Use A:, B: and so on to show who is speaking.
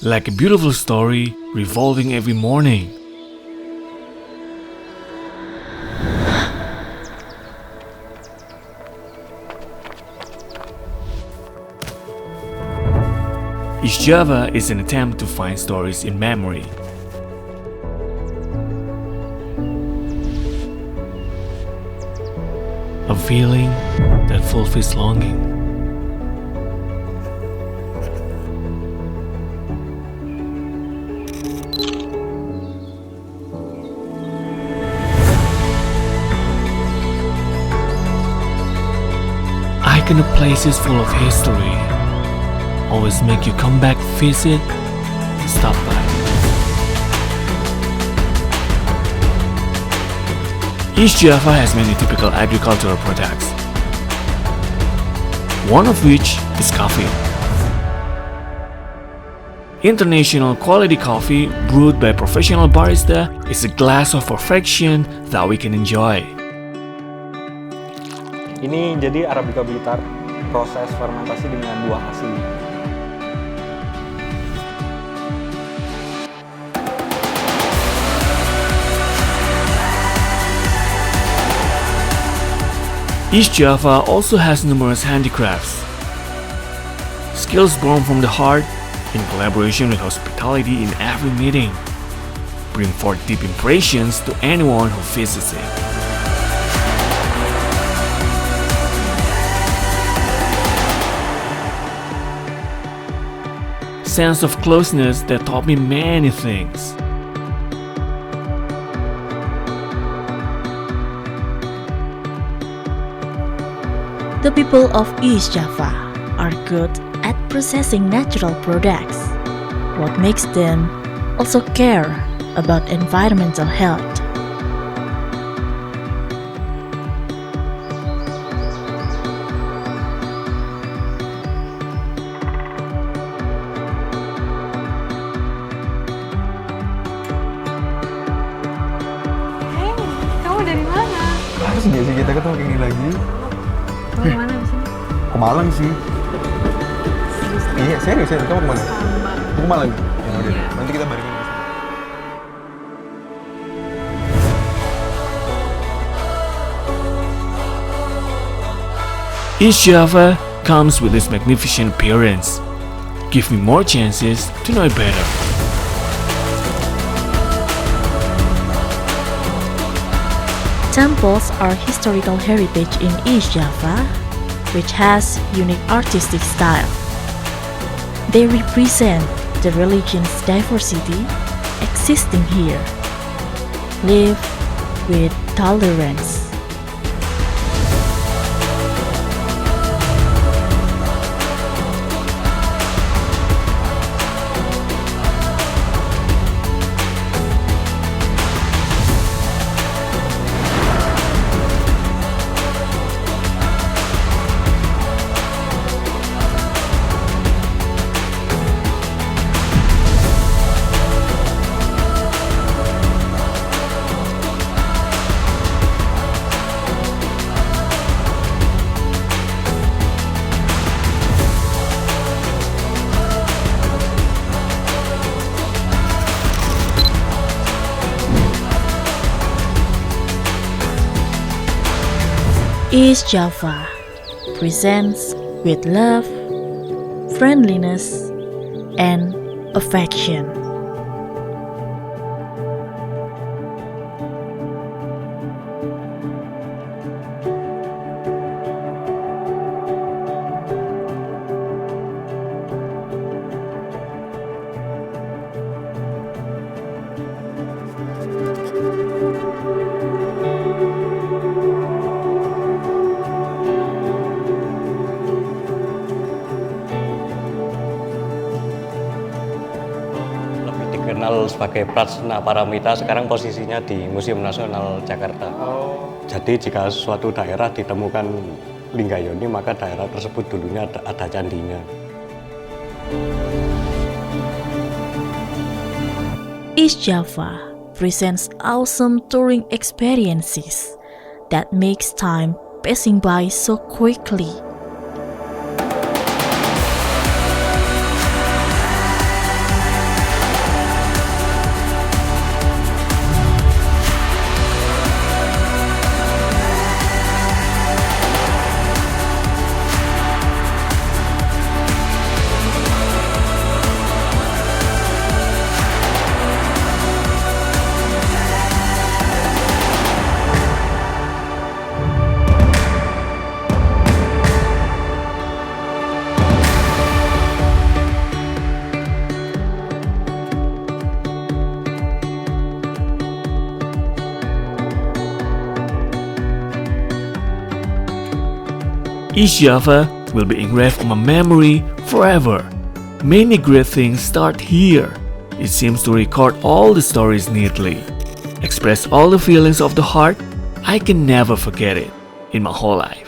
A: like a beautiful story revolving every morning. East Java is an attempt to find stories in memory. A feeling that fulfills longing. Iconic places full of history always make you come back, visit, stop by. East Java has many typical agricultural products, one of which is coffee. International quality coffee brewed by professional barista is a glass of perfection that we can enjoy.
B: Ini jadi Arabica Blitar, proses fermentasi dengan buah asli.
A: East Java also has numerous handicrafts, skills born from the heart in collaboration with hospitality in every meeting, bring forth deep impressions to anyone who visits it. Sense of closeness that taught me many things.
C: The people of East Java are good at processing natural products. What makes them also care about environmental health.
D: Hey, kamu dari mana?
B: Harus nggak sih kita ketemu kayak gini lagi?
D: Kamu kemana di sini?
B: Ke Malang sih.
D: Serius?
B: Iya, serius. Kamu kemana?
D: Sama.
B: Aku ke Malang. Ya udah, nanti kita barengan ke sana.
A: East Java comes with its magnificent appearance. Give me more chances to know it better.
C: Temples are historical heritage in East Java, which has unique artistic style. They represent the religion's diversity existing here. Live with tolerance. East Java presents with love, friendliness, and affection.
E: Dikenal sebagai Prasna Paramita, sekarang posisinya di Museum Nasional Jakarta. Jadi jika suatu daerah ditemukan Linggayoni, maka daerah tersebut dulunya ada candinya.
C: East Java presents awesome touring experiences that makes time passing by so quickly.
A: East Java will be engraved on my memory forever. Many great things start here. It seems to record all the stories neatly, express all the feelings of the heart. I can never forget it in my whole life.